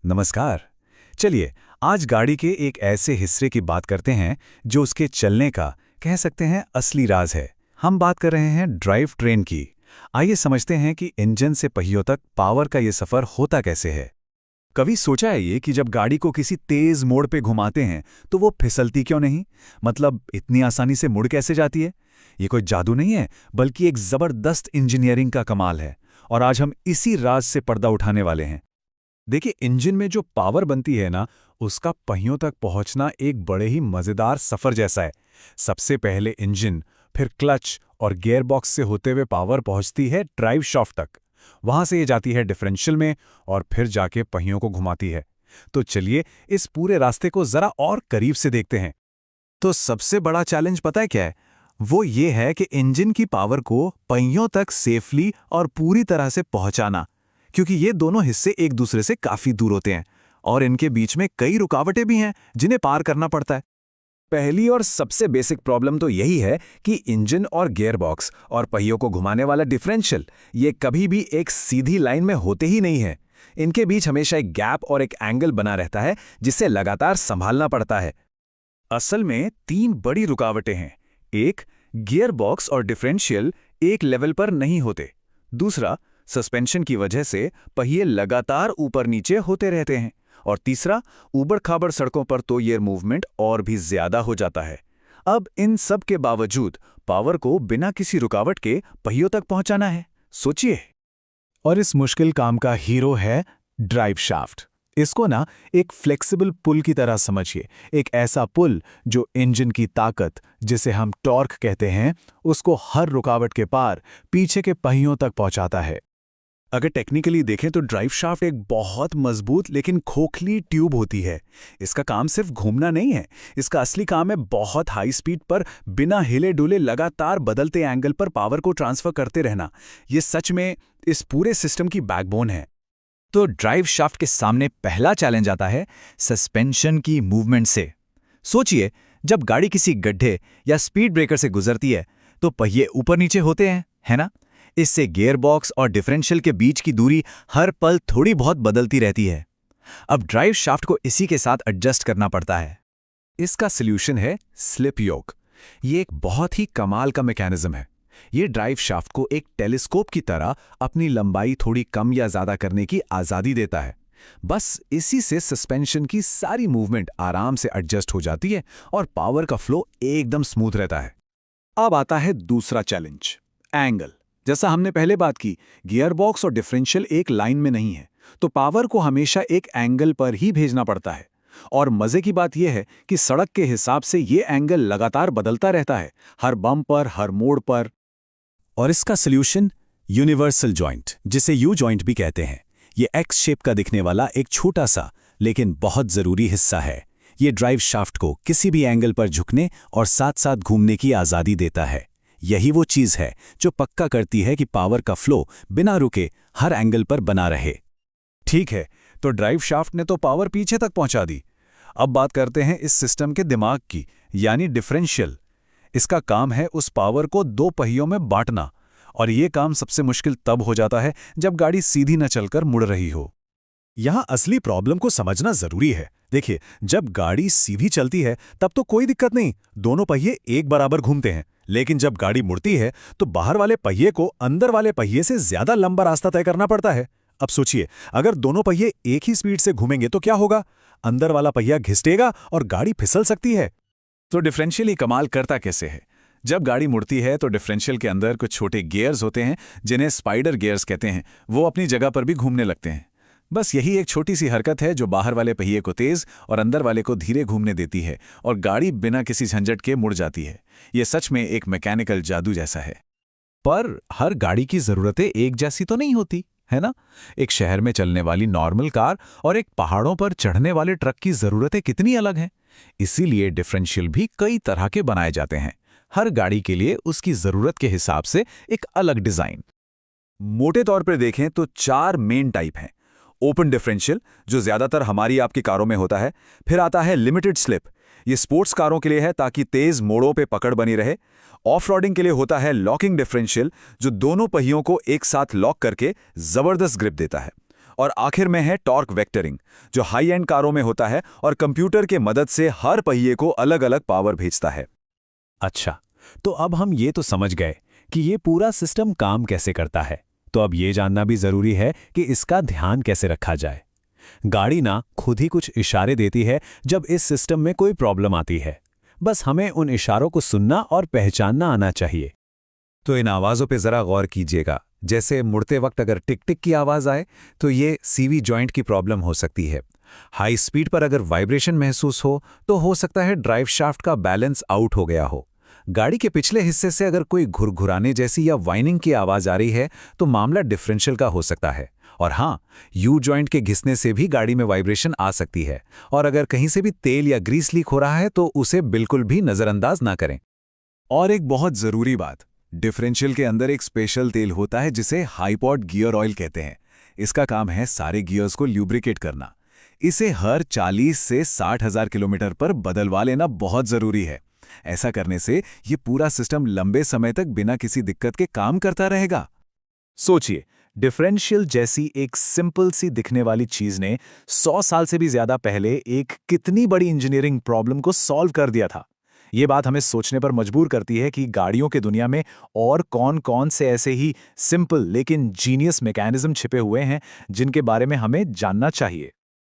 नमस्कार। चलिए, आज गाड़ी के एक ऐसे हिस्से की बात करते हैं जो उसके चलने का, कह सकते हैं, असली राज है। हम बात कर रहे हैं ड्राइव ट्रेन की। आइए समझते हैं कि इंजन से पहियों तक पावर का ये सफ़र होता कैसे है। कभी सोचा है ये कि जब गाड़ी को किसी तेज मोड़ पे घुमाते हैं तो वो फिसलती क्यों नहीं? मतलब इतनी आसानी से मुड़ कैसे जाती है? ये कोई जादू नहीं है, बल्कि एक ज़बरदस्त इंजीनियरिंग का कमाल है। और आज हम इसी राज से पर्दा उठाने वाले हैं। देखिए, इंजन में जो पावर बनती है ना, उसका पहियों तक पहुंचना एक बड़े ही मज़ेदार सफ़र जैसा है। सबसे पहले इंजन, फिर क्लच और गियरबॉक्स से होते हुए पावर पहुंचती है ड्राइव शाफ्ट तक। वहां से ये जाती है डिफरेंशियल में और फिर जाके पहियों को घुमाती है। तो चलिए इस पूरे रास्ते को ज़रा और करीब से देखते हैं। तो सबसे बड़ा चैलेंज पता है क्या है? वो ये है कि इंजन की पावर को पहियों तक सेफली और पूरी तरह से पहुंचाना, क्योंकि ये दोनों हिस्से एक दूसरे से काफी दूर होते हैं और इनके बीच में कई रुकावटें भी हैं जिन्हें पार करना पड़ता है। पहली और सबसे बेसिक प्रॉब्लम तो यही है कि इंजन और गियरबॉक्स और पहियों को घुमाने वाला डिफरेंशियल, ये कभी भी एक सीधी लाइन में होते ही नहीं है। इनके बीच हमेशा एक गैप और एक एंगल बना रहता है जिसे लगातार संभालना पड़ता है। असल में तीन बड़ी रुकावटें हैं। एक, गियरबॉक्स और डिफरेंशियल एक लेवल पर नहीं होते। दूसरा, सस्पेंशन की वजह से पहिए लगातार ऊपर नीचे होते रहते हैं। और तीसरा, ऊबड़-खाबड़ सड़कों पर तो ये मूवमेंट और भी ज्यादा हो जाता है। अब इन सब के बावजूद पावर को बिना किसी रुकावट के पहियों तक पहुंचाना है। सोचिए। और इस मुश्किल काम का हीरो है ड्राइव शाफ्ट। इसको ना एक फ्लेक्सिबल पुल की तरह समझिए। एक ऐसा पुल जो इंजन की ताकत, जिसे हम टॉर्क कहते हैं, उसको हर रुकावट के पार पीछे के पहियों तक पहुंचाता है। अगर टेक्निकली देखें तो ड्राइव शाफ्ट एक बहुत मजबूत लेकिन खोखली ट्यूब होती है। इसका काम सिर्फ घूमना नहीं है, इसका असली काम है बहुत हाई स्पीड पर बिना हिले डुले लगातार बदलते एंगल पर पावर को ट्रांसफर करते रहना। ये सच में इस पूरे सिस्टम की बैकबोन है। तो ड्राइव शाफ्ट के सामने पहला चैलेंज आता है सस्पेंशन की मूवमेंट से। सोचिए, जब गाड़ी किसी गड्ढे या स्पीड ब्रेकर से गुजरती है तो पहिए ऊपर नीचे होते हैं, है ना? इससे गियरबॉक्स और डिफरेंशियल के बीच की दूरी हर पल थोड़ी बहुत बदलती रहती है। अब ड्राइव शाफ्ट को इसी के साथ एडजस्ट करना पड़ता है। इसका सॉल्यूशन है स्लिप योक। ये एक बहुत ही कमाल का मैकेनिज्म है। ये ड्राइव शाफ्ट को एक टेलीस्कोप की तरह अपनी लंबाई थोड़ी कम या ज्यादा करने की आजादी देता है। बस इसी से सस्पेंशन की सारी मूवमेंट आराम से एडजस्ट हो जाती है और पावर का फ्लो एकदम स्मूथ रहता है। अब आता है दूसरा चैलेंज, एंगल। जैसा हमने पहले बात की, गियरबॉक्स और डिफरेंशियल एक लाइन में नहीं है, तो पावर को हमेशा एक एंगल पर ही भेजना पड़ता है। और मजे की बात यह है कि सड़क के हिसाब से ये एंगल लगातार बदलता रहता है, हर बम पर, हर मोड़ पर। और इसका सॉल्यूशन यूनिवर्सल जॉइंट, जिसे यू जॉइंट भी कहते हैं। ये एक्स शेप का दिखने वाला एक छोटा सा लेकिन बहुत जरूरी हिस्सा है। ये ड्राइव शाफ्ट को किसी भी एंगल पर झुकने और साथ साथ घूमने की आजादी देता है। यही वो चीज है जो पक्का करती है कि पावर का फ्लो बिना रुके हर एंगल पर बना रहे। ठीक है, तो ड्राइव शाफ्ट ने तो पावर पीछे तक पहुंचा दी। अब बात करते हैं इस सिस्टम के दिमाग की, यानी डिफरेंशियल। इसका काम है उस पावर को दो पहियों में बांटना, और ये काम सबसे मुश्किल तब हो जाता है जब गाड़ी सीधी न चलकर मुड़ रही हो। यहां असली प्रॉब्लम को समझना जरूरी है। देखिए, जब गाड़ी सीधी चलती है तब तो कोई दिक्कत नहीं, दोनों पहिए एक बराबर घूमते हैं। लेकिन जब गाड़ी मुड़ती है तो बाहर वाले पहिए को अंदर वाले पहिए से ज्यादा लंबा रास्ता तय करना पड़ता है। अब सोचिए, अगर दोनों पहिए एक ही स्पीड से घूमेंगे तो क्या होगा? अंदर वाला पहिया घिसटेगा और गाड़ी फिसल सकती है। तो डिफरेंशियल ही कमाल करता कैसे है? जब गाड़ी मुड़ती है तो डिफरेंशियल के अंदर कुछ छोटे गियर्स होते हैं जिन्हें स्पाइडर गियर्स कहते हैं। वो अपनी जगह पर भी घूमने लगते हैं। बस यही एक छोटी सी हरकत है जो बाहर वाले पहिए को तेज और अंदर वाले को धीरे घूमने देती है और गाड़ी बिना किसी झंझट के मुड़ जाती है। यह सच में एक मैकेनिकल जादू जैसा है। पर हर गाड़ी की जरूरतें एक जैसी तो नहीं होती, है ना? एक शहर में चलने वाली नॉर्मल कार और एक पहाड़ों पर चढ़ने वाले ट्रक की जरूरतें कितनी अलग हैं। इसीलिए डिफरेंशियल भी कई तरह के बनाए जाते हैं, हर गाड़ी के लिए उसकी जरूरत के हिसाब से एक अलग डिजाइन। मोटे तौर पर देखें तो चार मेन टाइप हैं। ओपन डिफरेंशियल, जो ज्यादातर हमारी आपकी कारों में होता है। फिर आता है लिमिटेड स्लिप, ये स्पोर्ट्स कारों के लिए है ताकि तेज मोड़ों पे पकड़ बनी रहे। ऑफ रोडिंग के लिए होता है लॉकिंग डिफरेंशियल, जो दोनों पहियों को एक साथ लॉक करके जबरदस्त ग्रिप देता है। और आखिर में है टॉर्क वेक्टरिंग, जो हाई एंड कारों में होता है और कंप्यूटर के मदद से हर पहिए को अलग अलग पावर भेजता है। अच्छा, तो अब हम ये तो समझ गए कि ये पूरा सिस्टम काम कैसे करता है। तो अब ये जानना भी जरूरी है कि इसका ध्यान कैसे रखा जाए। गाड़ी ना खुद ही कुछ इशारे देती है जब इस सिस्टम में कोई प्रॉब्लम आती है। बस हमें उन इशारों को सुनना और पहचानना आना चाहिए। तो इन आवाज़ों पे ज़रा गौर कीजिएगा। जैसे मुड़ते वक्त अगर टिक टिक की आवाज़ आए तो ये सीवी जॉइंट की प्रॉब्लम हो सकती है। हाई स्पीड पर अगर वाइब्रेशन महसूस तो हो सकता है ड्राइव शाफ्ट का बैलेंस आउट हो गया हो। गाड़ी के पिछले हिस्से से अगर कोई घुरघुराने जैसी या वाइनिंग की आवाज़ आ रही है तो मामला डिफरेंशियल का हो सकता है। और हाँ, यू जॉइंट के घिसने से भी गाड़ी में वाइब्रेशन आ सकती है। और अगर कहीं से भी तेल या ग्रीस लीक हो रहा है तो उसे बिल्कुल भी नज़रअंदाज ना करें। और एक बहुत ज़रूरी बात, डिफरेंशियल के अंदर एक स्पेशल तेल होता है जिसे हाईपॉड गियर ऑयल कहते हैं। इसका काम है सारे गियर्स को ल्यूब्रिकेट करना। इसे हर 40 से 60,000 किलोमीटर पर बदलवा लेना बहुत ज़रूरी है। ऐसा करने से ये पूरा सिस्टम लंबे समय तक बिना किसी दिक्कत के काम करता रहेगा। सोचिए, डिफरेंशियल जैसी एक सिंपल सी दिखने वाली चीज़ ने 100 साल से भी ज़्यादा पहले एक कितनी बड़ी इंजीनियरिंग प्रॉब्लम को सॉल्व कर दिया था। ये बात हमें सोचने पर मजबूर करती है कि गाड़ियों के दुनिया में और कौन-कौन से ऐसे ही सिंपल लेकिन जीनियस मैकेनिज्म छिपे हुए हैं जिनके बारे में हमें जानना चाहिए।